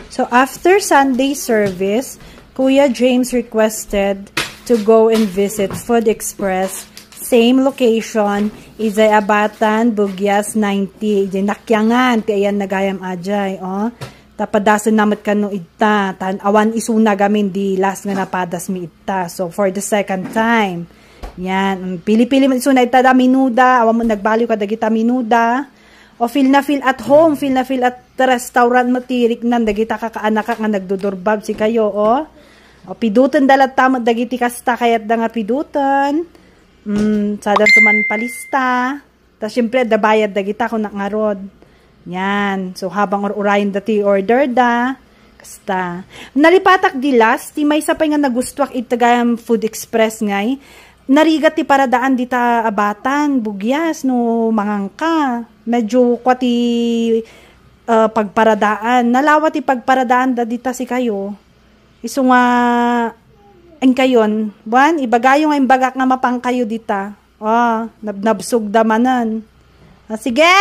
So, after Sunday service, Kuya James requested to go and visit Food Express. Same location, Izay Abatan, Bugyas 90. Izay nakyangan, kaya nagayam ajay, oh. Tapadasan namat ka no ita. Awan isuna gamin di last nga napadas mi ita. So, for the second time. Yan. Pili-pili mo isuna ita da minuda. Awan mo nagbaliw ka dagita minuda. O feel na feel at home, feel na feel at restaurant matirik nan, dagita kakaanak ka nga nagdudurbab si kayo, o. O pidutan dalat tamat dagiti kasta kayat da nga pidutan. Sadar tuman palista. Tas syempre dabayad dagita kung nakarod. Yan. So habang urayin dati order da. Kasta. Nalipatak di last, ti may sapay nga nagustuak itagayam Food Express ngay. Narigat ti paradaan dita Abatan, Bugyas, no mangangka. Medyo kwati pagparadaan. Nalawat ti pagparadaan da dita si kayo. Iso nga ang kayon. Buwan, ibagayo nga imbagak nga mapang kayo dita. Oh, nabsog damanan. Sige!